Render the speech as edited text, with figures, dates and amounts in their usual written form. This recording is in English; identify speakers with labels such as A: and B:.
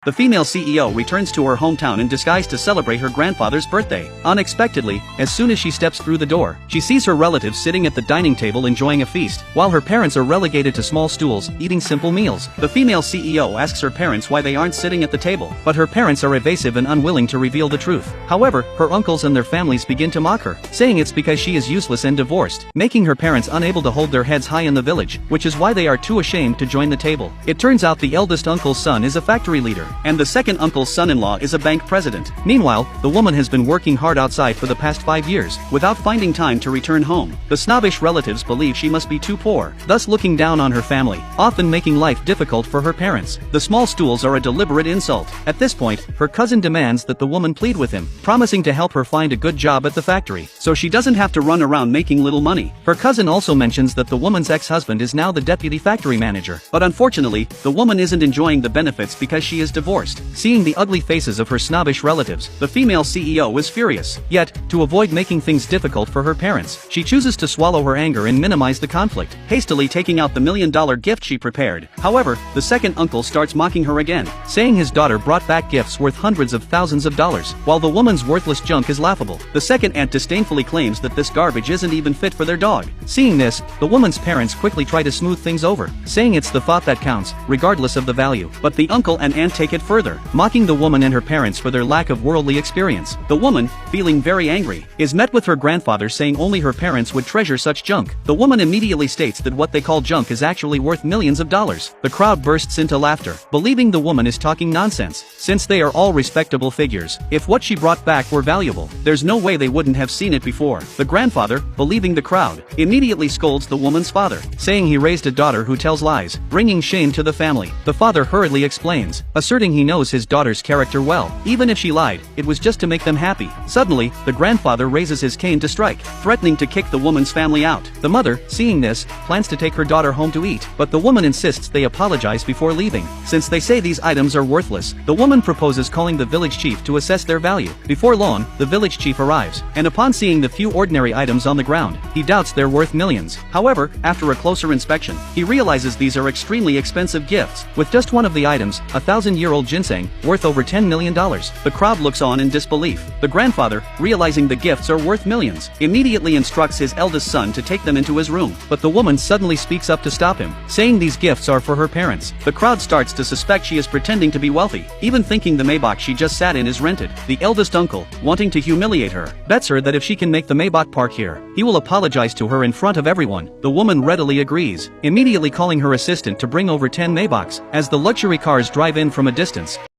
A: The female CEO returns to her hometown in disguise to celebrate her grandfather's birthday. Unexpectedly, as soon as she steps through the door, she sees her relatives sitting at the dining table enjoying a feast, while her parents are relegated to small stools, eating simple meals. The female CEO asks her parents why they aren't sitting at the table, but her parents are evasive and unwilling to reveal the truth. However, her uncles and their families begin to mock her, saying it's because she is useless and divorced, making her parents unable to hold their heads high in the village, which is why they are too ashamed to join the table. It turns out the eldest uncle's son is a factory leader, and the second uncle's son-in-law is a bank president. Meanwhile, the woman has been working hard outside for the past 5 years, without finding time to return home. The snobbish relatives believe she must be too poor, thus looking down on her family, often making life difficult for her parents. The small stools are a deliberate insult. At this point, her cousin demands that the woman plead with him, promising to help her find a good job at the factory, so she doesn't have to run around making little money. Her cousin also mentions that the woman's ex-husband is now the deputy factory manager, but unfortunately, the woman isn't enjoying the benefits because she is divorced. Seeing the ugly faces of her snobbish relatives, the female CEO is furious. Yet, to avoid making things difficult for her parents, she chooses to swallow her anger and minimize the conflict, hastily taking out the $1 million gift she prepared. However, the second uncle starts mocking her again, saying his daughter brought back gifts worth hundreds of thousands of dollars, while the woman's worthless junk is laughable. The second aunt disdainfully claims that this garbage isn't even fit for their dog. Seeing this, the woman's parents quickly try to smooth things over, saying it's the thought that counts, regardless of the value. But the uncle and aunt take it further, mocking the woman and her parents for their lack of worldly experience. The woman, feeling very angry, is met with her grandfather saying only her parents would treasure such junk. The woman immediately states that what they call junk is actually worth millions of dollars. The crowd bursts into laughter, believing the woman is talking nonsense, since they are all respectable figures. If what she brought back were valuable, there's no way they wouldn't have seen it before. The grandfather, believing the crowd, immediately scolds the woman's father, saying he raised a daughter who tells lies, bringing shame to the family. The father hurriedly explains, asserting he knows his daughter's character well. Even if she lied, it was just to make them happy. Suddenly, the grandfather raises his cane to strike, threatening to kick the woman's family out. The mother, seeing this, plans to take her daughter home to eat, but the woman insists they apologize before leaving, since they say these items are worthless. The woman proposes calling the village chief to assess their value. Before long, the village chief arrives, and upon seeing the few ordinary items on the ground, he doubts they're worth millions. However, after a closer inspection, he realizes these are extremely expensive gifts, with just one of the items, a 1,000-year-old ginseng, worth over $10 million. The crowd looks on in disbelief. The grandfather, realizing the gifts are worth millions, immediately instructs his eldest son to take them into his room, but the woman suddenly speaks up to stop him, saying these gifts are for her parents. The crowd starts to suspect she is pretending to be wealthy, even thinking the Maybach she just sat in is rented. The eldest uncle, wanting to humiliate her, bets her that if she can make the Maybach park here, he will apologize to her in front of everyone. The woman readily agrees, immediately calling her assistant to bring over 10 Maybachs. As the luxury cars drive in from a distance,